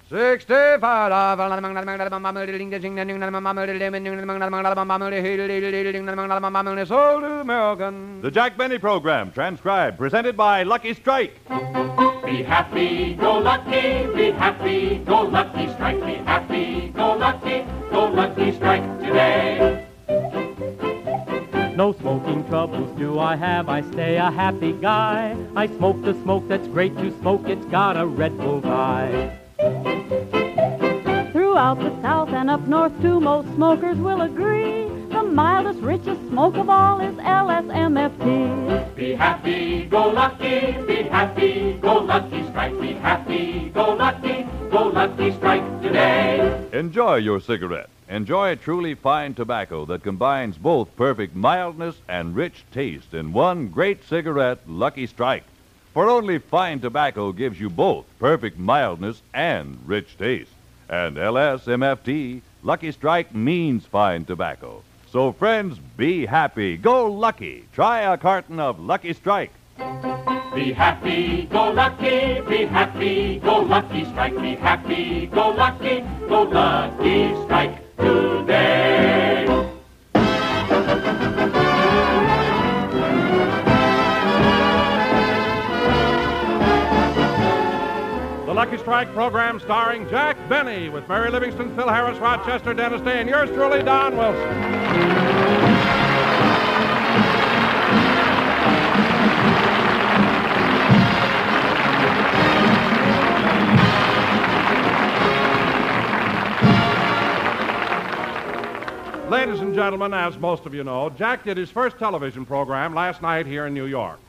65. Sold to American. The Jack Benny Program, transcribed, presented by Lucky Strike. Be happy, go lucky, be happy, go lucky strike, be happy, go lucky strike today. No smoking troubles do I have, I stay a happy guy. I smoke the smoke that's great to smoke, it's got a Red Bull eye. Throughout the South and up north too, most smokers will agree the mildest, richest smoke of all is LSMFT. Be happy, go lucky, be happy, go lucky strike, be happy, go lucky strike today. Enjoy your cigarette. Enjoy truly fine tobacco that combines both perfect mildness and rich taste in one great cigarette, Lucky Strike. For only fine tobacco gives you both perfect mildness and rich taste. And LSMFT, Lucky Strike means fine tobacco. So, friends, be happy. Go lucky. Try a carton of Lucky Strike. Be happy, go lucky, be happy, go lucky strike, be happy, go lucky strike today. The Lucky Strike program starring Jack Benny with Mary Livingston, Phil Harris, Rochester, Dennis Day, and yours truly, Don Wilson. Ladies and gentlemen, as most of you know, Jack did his first television program last night here in New York.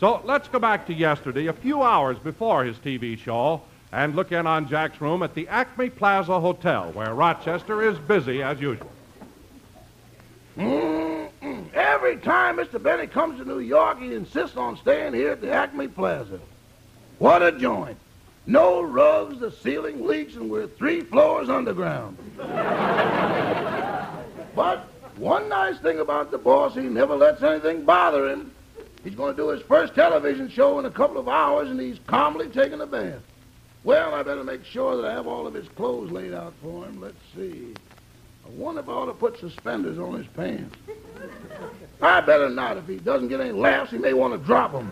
So let's go back to yesterday, a few hours before his TV show, and look in on Jack's room at the Acme Plaza Hotel, where Rochester is busy as usual. Every time Mr. Benny comes to New York, he insists on staying here at the Acme Plaza. What a joint. No rugs, the ceiling leaks, and we're 3 floors underground. But one nice thing about the boss, he never lets anything bother him. He's going to do his first television show in a couple of hours, and he's calmly taking a bath. Well, I better make sure that I have all of his clothes laid out for him. Let's see. I wonder if I ought to put suspenders on his pants. I better not. If he doesn't get any laughs, he may want to drop them.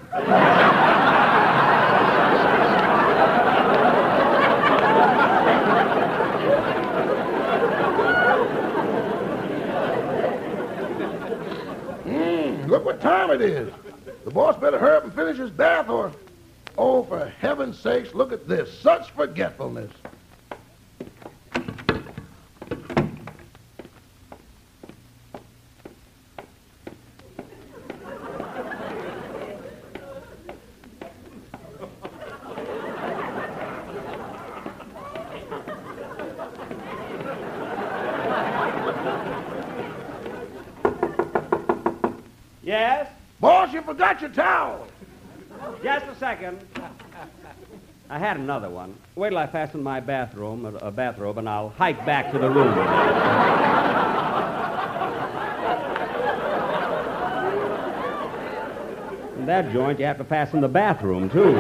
Look what time it is. The boss better hurry up and finish his bath or... Oh, for heaven's sakes, look at this. Such forgetfulness. Yes? Boss, you forgot your towel. Just a second. I had another one. Wait till I fasten my bathrobe, and I'll hike back to the room. In that joint, you have to fasten the bathroom, too.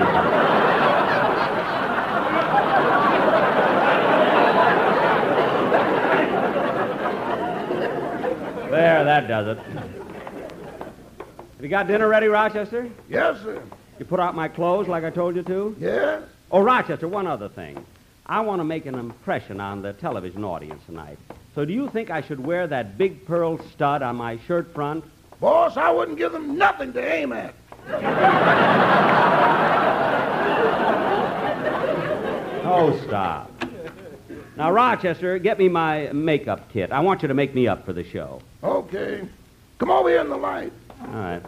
There, that does it. Have you got dinner ready, Rochester? Yes, sir. You put out my clothes like I told you to? Yes? Oh, Rochester, one other thing. I want to make an impression on the television audience tonight. So do you think I should wear that big pearl stud on my shirt front? Boss, I wouldn't give them nothing to aim at. Oh, stop. Now, Rochester, get me my makeup kit. I want you to make me up for the show. Okay. Come over here in the light. All right.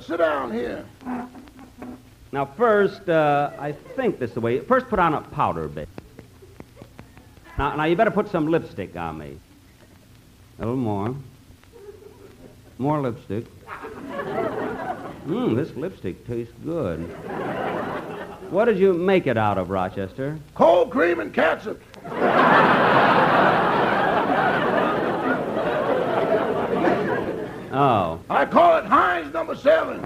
Sit down here. Now, first, I think this is the way. First, put on a powder bit. Now, you better put some lipstick on me. A little more. More lipstick. This lipstick tastes good. What did you make it out of, Rochester? Cold cream and catsup. Oh. I call it Heinz number 7.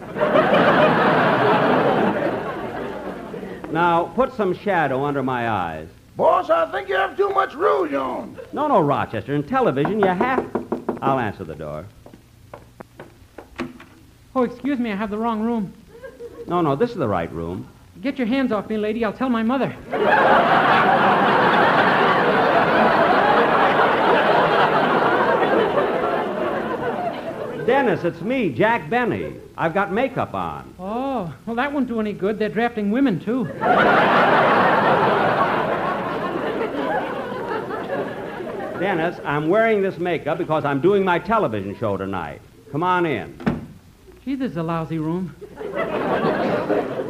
Now, put some shadow under my eyes. Boss, I think you have too much rouge on. No, Rochester. In television, you have... I'll answer the door. Oh, excuse me, I have the wrong room. No, this is the right room. Get your hands off me, lady. I'll tell my mother. Dennis, it's me, Jack Benny. I've got makeup on. Oh, well, that won't do any good. They're drafting women, too. Dennis, I'm wearing this makeup because I'm doing my television show tonight. Come on in. Gee, this is a lousy room.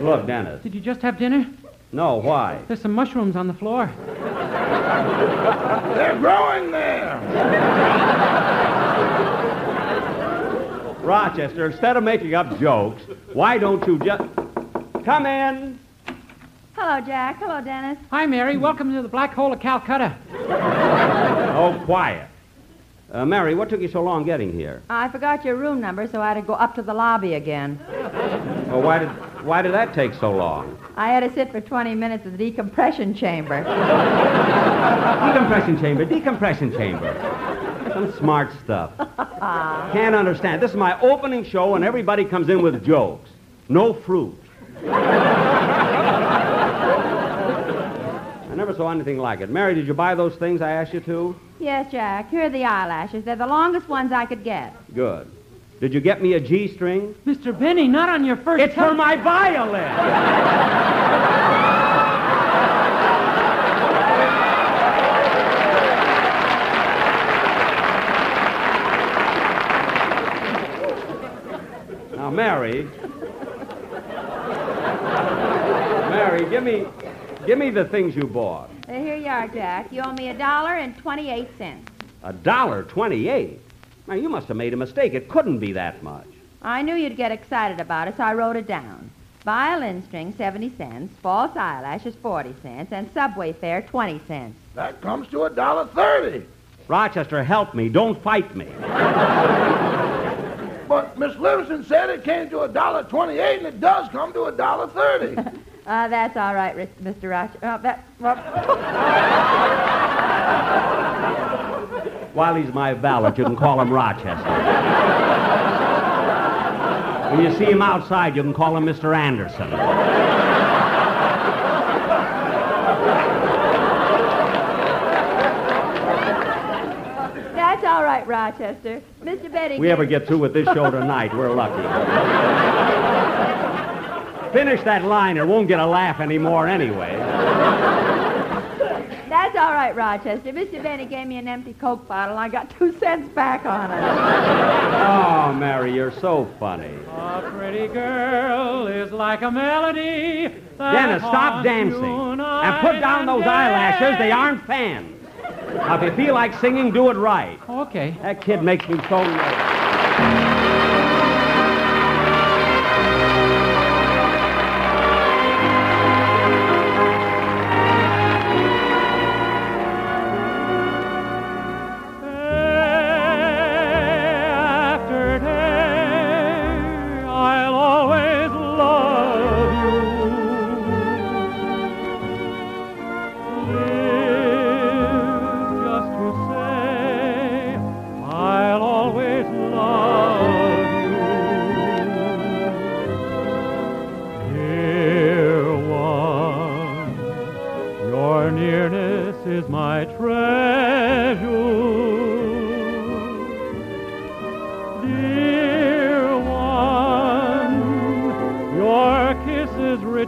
Look, Dennis. Did you just have dinner? No, why? There's some mushrooms on the floor. They're growing there. Rochester, instead of making up jokes, why don't you just... Come in. Hello, Jack. Hello, Dennis. Hi, Mary. Welcome to the Black Hole of Calcutta. Oh, quiet. Mary, what took you so long getting here? I forgot your room number, so I had to go up to the lobby again. Well, why did that take so long? I had to sit for 20 minutes at the decompression chamber. Decompression chamber. Some smart stuff. Can't understand. This is my opening show, and everybody comes in with jokes. No fruit. I never saw anything like it. Mary, did you buy those things I asked you to? Yes, Jack. Here are the eyelashes. They're the longest ones I could get. Good. Did you get me a G-string? Mr. Benny, not on your first... It's for my violin! Now, Mary, give me the things you bought. Here you are, Jack. You owe me $1.28. $1.28? Now, you must have made a mistake. It couldn't be that much. I knew you'd get excited about it, so I wrote it down. Violin string, 70 cents. False eyelashes, 40 cents. And subway fare, 20 cents. That comes to $1.30. Rochester, help me. Don't fight me. But Miss Livingston said it came to $1.28, and it does come to $1.30. That's all right, Mr. Rochester. While he's my valet, you can call him Rochester. When you see him outside, you can call him Mr. Anderson. That's all right, Rochester. Mr. Betty... We ever get through with this show tonight, we're lucky. Finish that line. It won't get a laugh anymore anyway. That's all right, Rochester. Mr. Benny gave me an empty Coke bottle, and I got 2 cents back on it. Oh, Mary, you're so funny. A pretty girl is like a melody. Dennis, stop dancing. And put down those eyelashes. They aren't fans. Now, if you feel like singing, do it right. Okay. That kid makes me so nervous.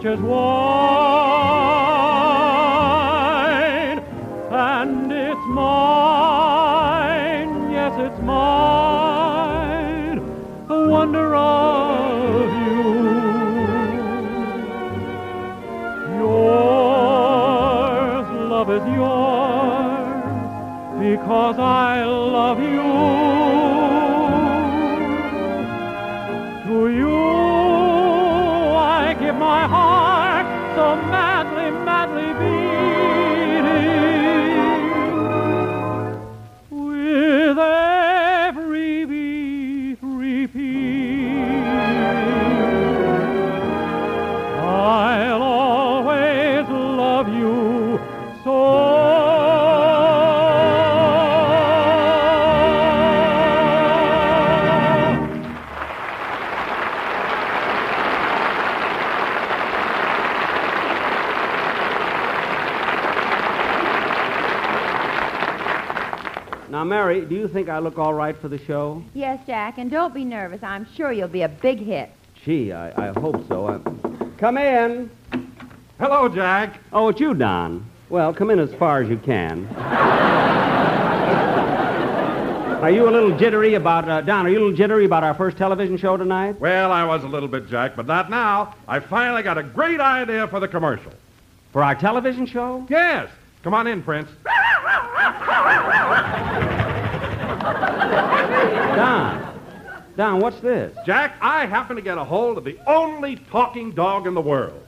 As wine, and it's mine, yes, it's mine, the wonder of you. Yours, love is yours, because I love you. To you I give my heart, so madly, madly beating. With every beat repeating, I'll always love you, Now, Mary, do you think I look all right for the show? Yes, Jack, and don't be nervous. I'm sure you'll be a big hit. Gee, I hope so. Come in. Hello, Jack. Oh, it's you, Don. Well, come in as far as you can. Are you a little jittery about, Don, are you a little jittery about our first television show tonight? Well, I was a little bit, Jack, but not now. I finally got a great idea for the commercial. For our television show? Yes. Come on in, Prince. Don, what's this? Jack, I happen to get a hold of the only talking dog in the world.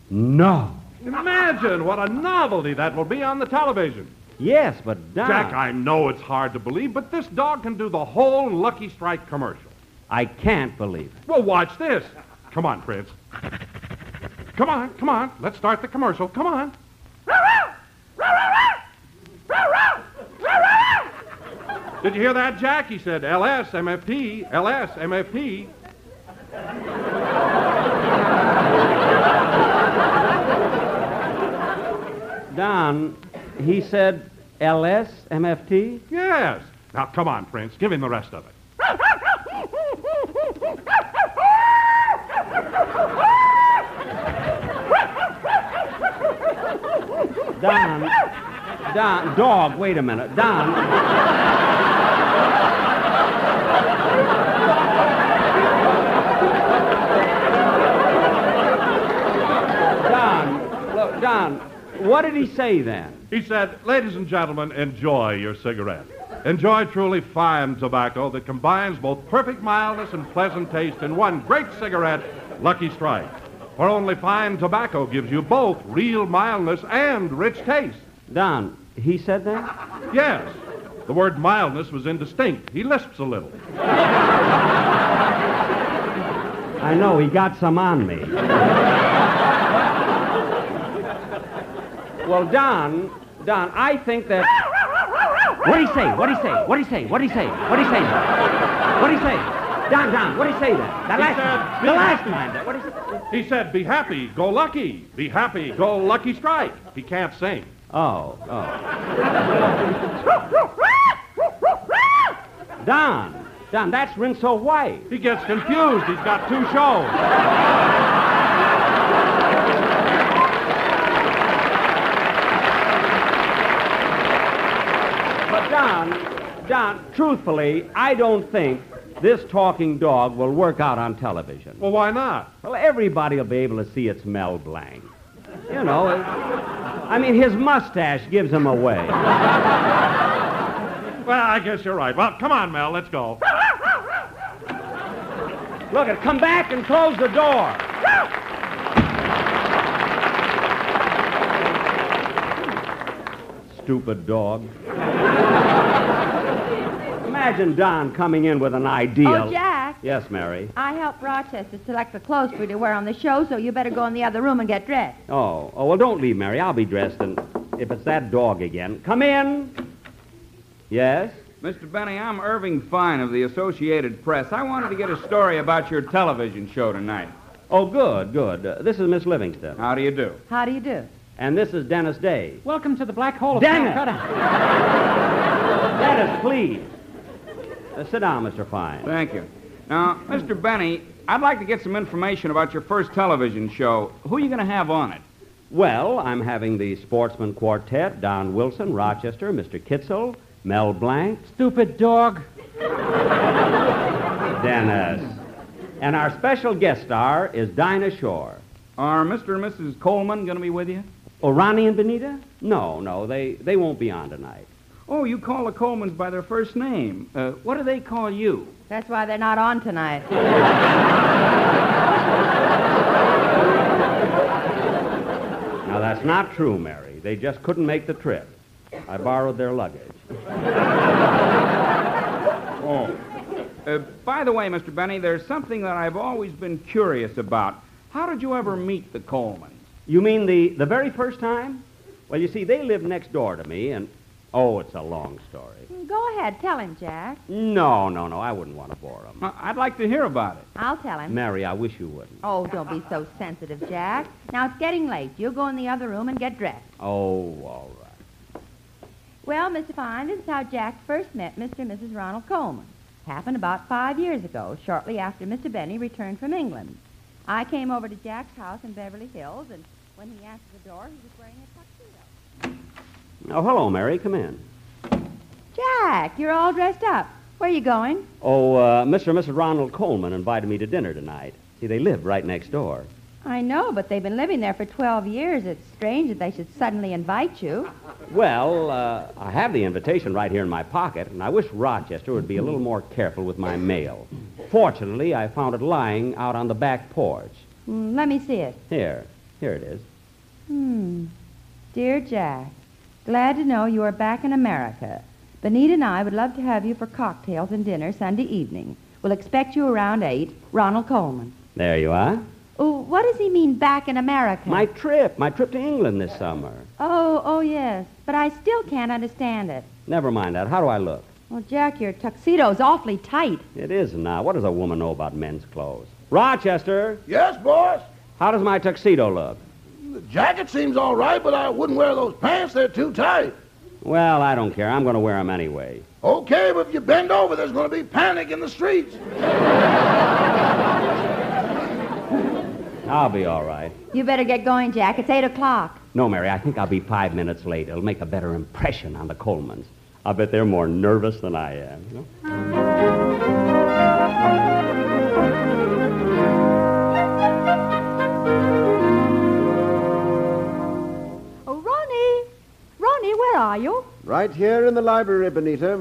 No. Imagine what a novelty that will be on the television. Yes, but Don... Jack, I know it's hard to believe, but this dog can do the whole Lucky Strike commercial. I can't believe it. Well, watch this. Come on, Prince. Come on. Let's start the commercial. Come on. Did you hear that, Jack? He said, LS-MFT, LS-MFT. Don, he said LS-MFT? Yes. Now, come on, Prince. Give him the rest of it. Don, dog, wait a minute. Don, look, Don, what did he say then? He said, ladies and gentlemen, enjoy your cigarette. Enjoy truly fine tobacco that combines both perfect mildness and pleasant taste in one great cigarette, Lucky Strike. For only fine tobacco gives you both real mildness and rich taste. Don, he said that? Yes. The word mildness was indistinct. He lisps a little. I know, he got some on me. Well, Don, I think that... What'd he say? Don, what'd he say then? The last time. What'd he say? He said, be happy, go lucky. Be happy, go Lucky Strike. He can't sing. Oh. Don, that's Rinso White. He gets confused. He's got two shows. But Don, truthfully, I don't think this talking dog will work out on television. Well, why not? Well, everybody will be able to see it's Mel Blanc. You know, I mean, his mustache gives him away. Well, I guess you're right. Well, come on, Mel, let's go. Look, come back and close the door. Stupid dog. Imagine Don coming in with an idea. Oh, Jack. Yes, Mary. I helped Rochester select the clothes for you to wear on the show, so you better go in the other room and get dressed. Oh, well, don't leave, Mary. I'll be dressed, and if it's that dog again. Come in. Yes? Mr. Benny, I'm Irving Fine of the Associated Press. I wanted to get a story about your television show tonight. Oh, good. This is Miss Livingston. How do you do? How do you do? And this is Dennis Day. Welcome to the black hole of Dennis! Calcutta. Dennis, please. Sit down, Mr. Fine. Thank you. Now, Mr. Benny, I'd like to get some information about your first television show. Who are you going to have on it? Well, I'm having the Sportsman Quartet, Don Wilson, Rochester, Mr. Kitzel, Mel Blanc. Stupid dog. Dennis. And our special guest star is Dinah Shore. Are Mr. and Mrs. Coleman going to be with you? Oh, Ronnie and Benita? No, they won't be on tonight. Oh, you call the Colemans by their first name. What do they call you? That's why they're not on tonight. Now, that's not true, Mary. They just couldn't make the trip. I borrowed their luggage. Oh. By the way, Mr. Benny, there's something that I've always been curious about. How did you ever meet the Colemans? You mean the very first time? Well, you see, they live next door to me, and... Oh, it's a long story. Go ahead, tell him, Jack. No, I wouldn't want to bore him. I'd like to hear about it. I'll tell him. Mary, I wish you wouldn't. Oh, don't be so sensitive, Jack. Now, it's getting late. You go in the other room and get dressed. Oh, all right. Well, Mr. Fine, this is how Jack first met Mr. and Mrs. Ronald Colman. Happened about 5 years ago, shortly after Mr. Benny returned from England. I came over to Jack's house in Beverly Hills, and when he answered the door, he was wearing a tuxedo. Oh, hello, Mary. Come in. Jack, you're all dressed up. Where are you going? Oh, Mr. and Mrs. Ronald Coleman invited me to dinner tonight. See, they live right next door. I know, but they've been living there for 12 years. It's strange that they should suddenly invite you. Well, I have the invitation right here in my pocket, and I wish Rochester would be a little more careful with my mail. Fortunately, I found it lying out on the back porch. Let me see it. Here it is. Dear Jack, glad to know you are back in America. Benita and I would love to have you for cocktails and dinner Sunday evening. We'll expect you around 8. Ronald Coleman. There you are. Oh, what does he mean, back in America? My trip to England this summer. Oh, yes. But I still can't understand it. Never mind that. How do I look? Well, Jack, your tuxedo's awfully tight. It is now. What does a woman know about men's clothes? Rochester, Yes, boss? how does my tuxedo look? The jacket seems all right, but I wouldn't wear those pants. They're too tight. Well, I don't care. I'm going to wear them anyway. Okay, but if you bend over, there's going to be panic in the streets. I'll be all right. You better get going, Jack. It's 8 o'clock. No, Mary, I think I'll be 5 minutes late. It'll make a better impression on the Colmans. I bet they're more nervous than I am. You know? Oh, Ronnie! Ronnie, where are you? Right here in the library, Benita.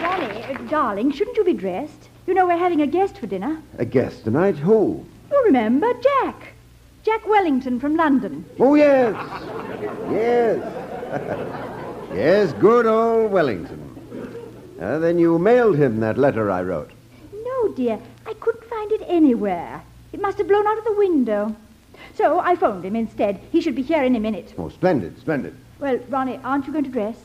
Ronnie, darling, shouldn't you be dressed? You know we're having a guest for dinner. A guest tonight? Who? You remember, Jack. Jack Wellington from London. Oh, yes. Yes. Yes, good old Wellington. Then you mailed him that letter I wrote. No, dear. I couldn't find it anywhere. It must have blown out of the window. So I phoned him instead. He should be here any minute. Oh, splendid, splendid. Well, Ronnie, aren't you going to dress?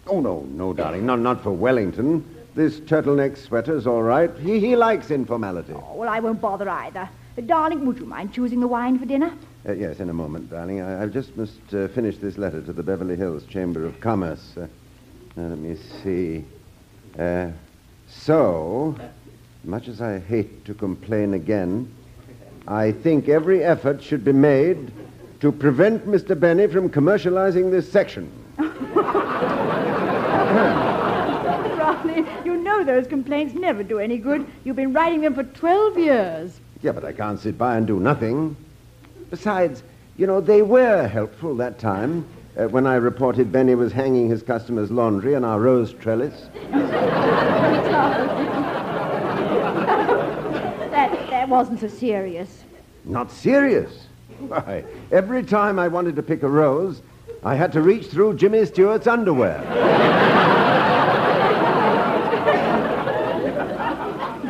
Oh, no, darling. Not for Wellington. This turtleneck sweater's all right. He likes informality. Oh, well, I won't bother either. Darling, would you mind choosing the wine for dinner? Yes, in a moment, darling. I just must finish this letter to the Beverly Hills Chamber of Commerce. Let me see. So, much as I hate to complain again, I think every effort should be made to prevent Mr. Benny from commercializing this section. Ronnie, you know those complaints never do any good. You've been writing them for 12 years. Yeah, but I can't sit by and do nothing. Besides, you know, they were helpful that time when I reported Benny was hanging his customers' laundry on our rose trellis. That wasn't so serious. Not serious? Why, every time I wanted to pick a rose, I had to reach through Jimmy Stewart's underwear.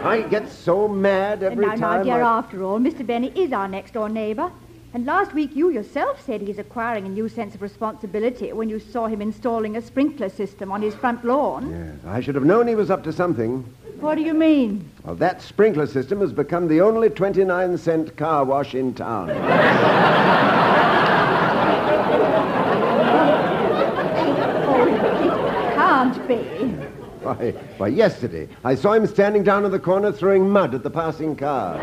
I get so mad every time. Now, dear, after all, Mr. Benny is our next-door neighbor. And last week you yourself said he's acquiring a new sense of responsibility when you saw him installing a sprinkler system on his front lawn. Yes, I should have known he was up to something. What do you mean? Well, that sprinkler system has become the only 29-cent car wash in town. Can't be. Why, yesterday, I saw him standing down in the corner throwing mud at the passing car.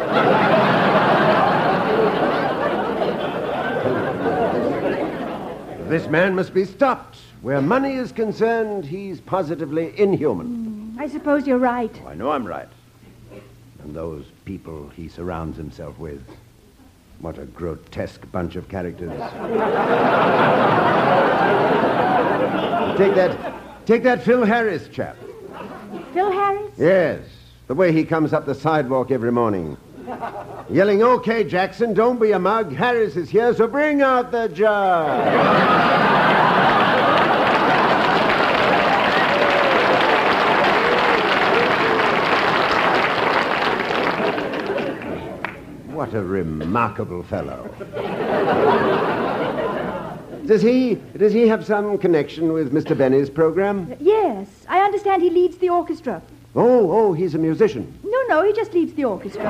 This man must be stopped. Where money is concerned, he's positively inhuman. I suppose you're right. I know I'm right. And those people he surrounds himself with. What a grotesque bunch of characters. Take that Phil Harris chap. Phil Harris? Yes, the way he comes up the sidewalk every morning. Yelling, "Okay, Jackson, don't be a mug. Harris is here, so bring out the jug." What a remarkable fellow. Does he have some connection with Mr. Benny's program? Yes, I understand he leads the orchestra. Oh, he's a musician. No, he just leads the orchestra.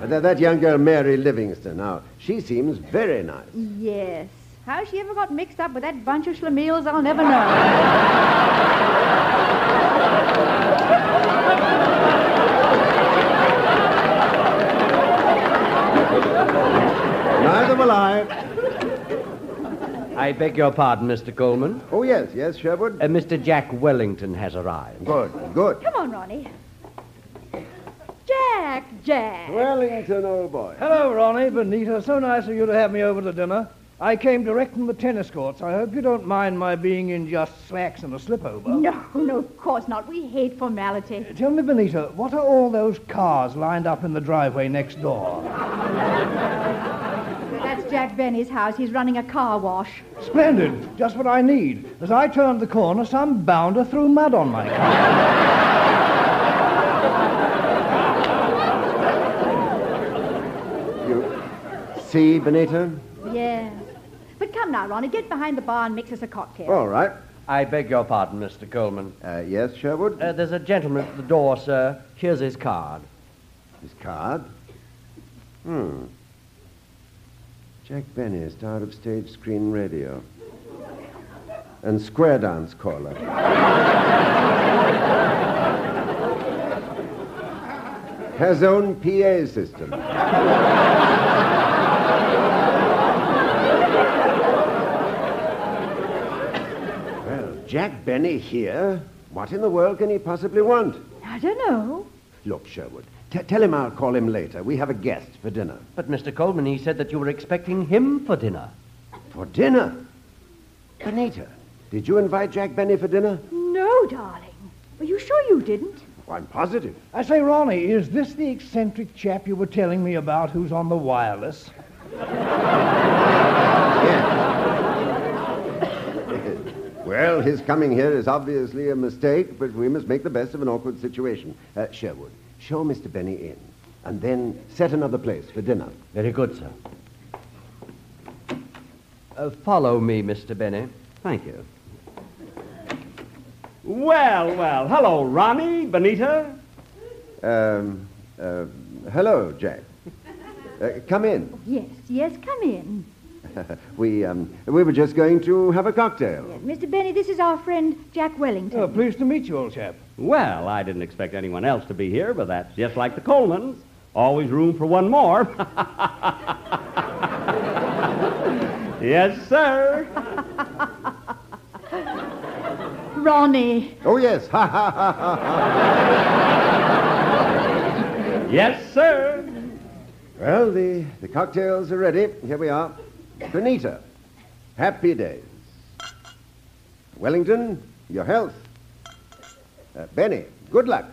But that young girl, Mary Livingston, now, she seems very nice. Yes. How she ever got mixed up with that bunch of schlemiels, I'll never know. Neither will I. I beg your pardon, Mr. Coleman. Oh, yes, Sherwood. Mr. Jack Wellington has arrived. Good. Come on, Ronnie. Jack. Wellington, old boy. Hello, Ronnie, Benita. So nice of you to have me over to dinner. I came direct from the tennis courts. I hope you don't mind my being in just slacks and a slip-over. No, of course not. We hate formality. Tell me, Benita, what are all those cars lined up in the driveway next door? That's Jack Benny's house. He's running a car wash. Splendid. Just what I need. As I turned the corner, some bounder threw mud on my car. See, Benita? Yes. But come now, Ronnie, get behind the bar and mix us a cocktail. All right. I beg your pardon, Mr. Coleman. Yes, Sherwood? There's a gentleman at the door, sir. Here's his card. His card? Jack Benny, star of stage, screen, radio. And square dance caller. Has own PA system. Jack Benny here? What in the world can he possibly want? I don't know. Look, Sherwood, tell him I'll call him later. We have a guest for dinner. But, Mr. Coleman, he said that you were expecting him for dinner. For dinner? Benita, did you invite Jack Benny for dinner? No, darling. Are you sure you didn't? Oh, I'm positive. I say, Ronnie, is this the eccentric chap you were telling me about who's on the wireless? Yes. Well, his coming here is obviously a mistake, but we must make the best of an awkward situation. Sherwood, show Mr. Benny in, and then set another place for dinner. Very good, sir. Follow me, Mr. Benny. Thank you. Well, hello, Ronnie, Benita. Hello, Jack. Come in. Yes, come in. We were just going to have a cocktail. Yes, Mr. Benny, this is our friend Jack Wellington. Oh, pleased to meet you, old chap. Well, I didn't expect anyone else to be here, but that's just like the Colmans. Always room for one more. Yes, sir. Ronnie. Oh, yes. Yes, sir. Well, the cocktails are ready. Here we are. Benita, happy days. Wellington, your health. Benny, good luck.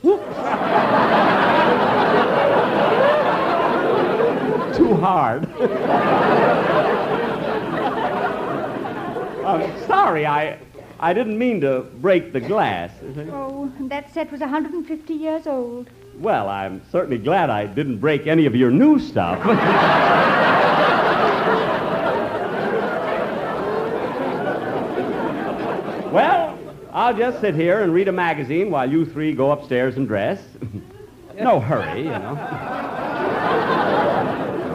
Too hard. I'm sorry, I didn't mean to break the glass. Oh, that set was 150 years old. Well, I'm certainly glad I didn't break any of your new stuff. Well, I'll just sit here and read a magazine while you three go upstairs and dress. No hurry, you know.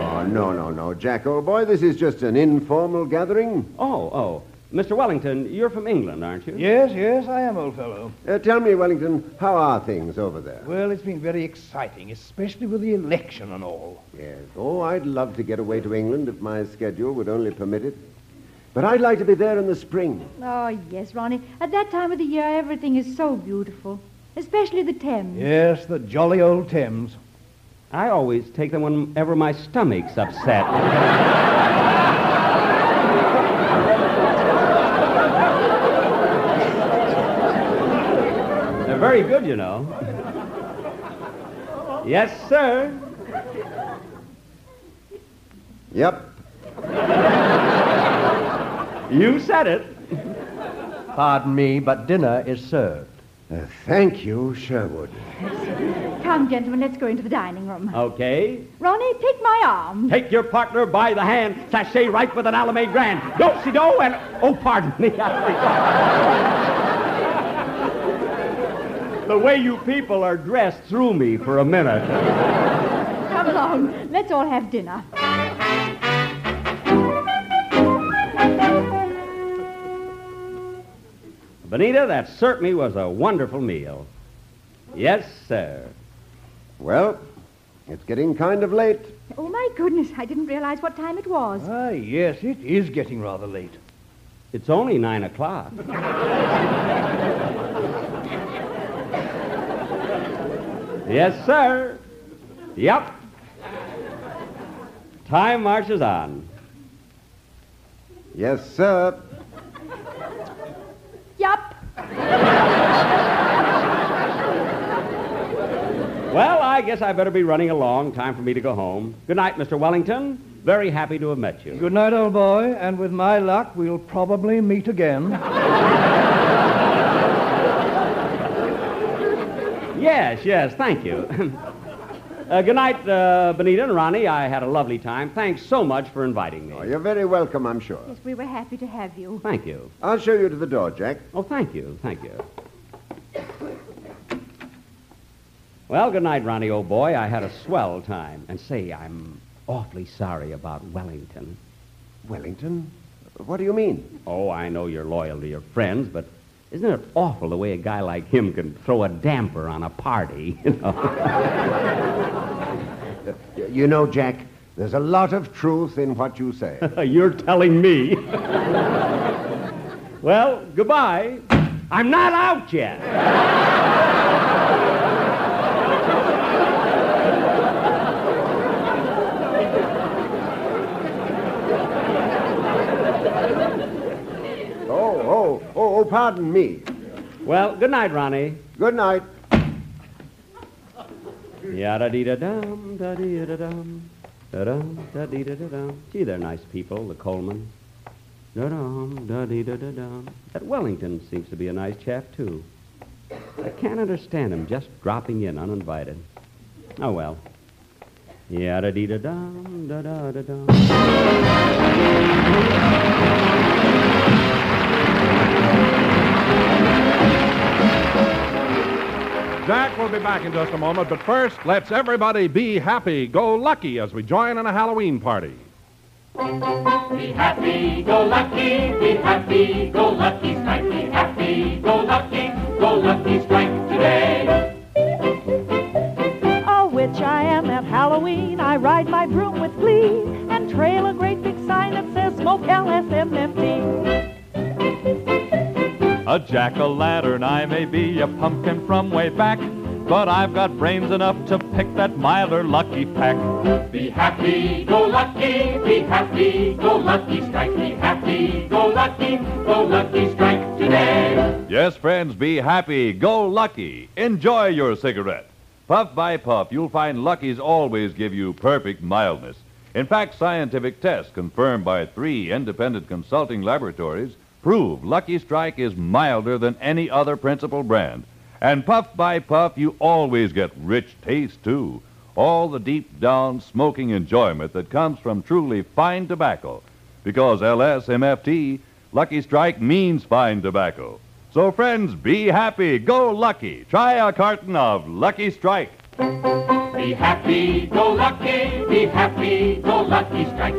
Oh, no, Jack, old boy. This is just an informal gathering. Oh. Mr. Wellington, you're from England, aren't you? Yes, I am, old fellow. Tell me, Wellington, how are things over there? Well, it's been very exciting, especially with the election and all. Yes. Oh, I'd love to get away to England if my schedule would only permit it. But I'd like to be there in the spring. Oh, yes, Ronnie. At that time of the year, everything is so beautiful, especially the Thames. Yes, the jolly old Thames. I always take them whenever my stomach's upset. They're very good, you know. Yes, sir. Yep. You said it. Pardon me, but dinner is served. Thank you, Sherwood. Come, gentlemen, let's go into the dining room. Okay. Ronnie, take my arm. Take your partner by the hand, sashay right with an Alameda Grand. Do-si-do and... Oh, pardon me. The way you people are dressed threw me for a minute. Come along. Let's all have dinner. Benita, that certainly was a wonderful meal. Yes, sir. Well, it's getting kind of late. Oh, my goodness, I didn't realize what time it was. Ah, yes, it is getting rather late. It's only 9 o'clock. Yes, sir. Yep. Time marches on. Yes, sir. Yup. Well, I guess I better be running along. Time for me to go home. Good night, Mr. Wellington. Very happy to have met you. Good night, old boy, and with my luck, we'll probably meet again. Yes, thank you. Good night, Benita and Ronnie. I had a lovely time. Thanks so much for inviting me. Oh, you're very welcome, I'm sure. Yes, we were happy to have you. Thank you. I'll show you to the door, Jack. Oh, thank you. Well, good night, Ronnie, old boy. I had a swell time. And say, I'm awfully sorry about Wellington. Wellington? What do you mean? Oh, I know you're loyal to your friends, but isn't it awful the way a guy like him can throw a damper on a party, you know? You know, Jack, there's a lot of truth in what you say. You're telling me. Well, goodbye. I'm not out yet. Oh, pardon me. Well, good night, Ronnie. Good night. Yada-dee-da-dum, da-dee-da-dum, da-dum, da-dee-da-da-dum. Gee, they're nice people, the Colmans. Da-dum, da-dee-da-da-dum. That Wellington seems to be a nice chap, too. I can't understand him just dropping in uninvited. Oh, well. Yada-dee-da-dum, da-da-da-dum. Jack will be back in just a moment, but first, let's everybody be happy, go lucky as we join in a Halloween party. Be happy, go lucky, strike. Be happy, go lucky, strike today. A witch I am at Halloween. I ride my broom with glee and trail a great big sign that says smoke LSMFT. A jack-o'-lantern I may be, a pumpkin from way back, but I've got brains enough to pick that milder lucky pack. Be happy, go lucky, strike. Be happy, go lucky, strike today. Yes, friends, be happy, go lucky. Enjoy your cigarette. Puff by puff, you'll find Luckies always give you perfect mildness. In fact, scientific tests confirmed by 3 independent consulting laboratories prove Lucky Strike is milder than any other principal brand. And puff by puff, you always get rich taste, too. All the deep-down smoking enjoyment that comes from truly fine tobacco. Because LSMFT, Lucky Strike means fine tobacco. So, friends, be happy, go lucky. Try a carton of Lucky Strike. Be happy, go lucky, strike. Be happy, go lucky, strike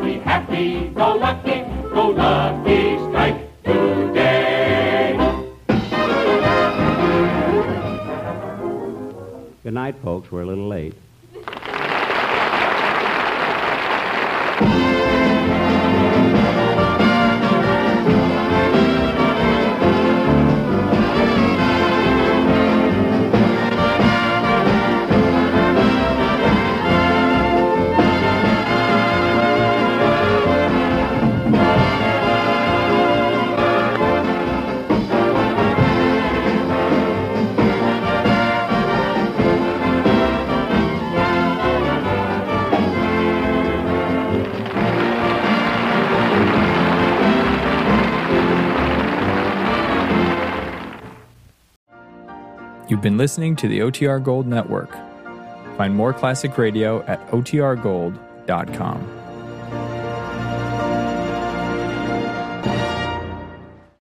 today. Good night, folks. We're a little late. You've been listening to the OTR Gold Network. Find more classic radio at otrgold.com.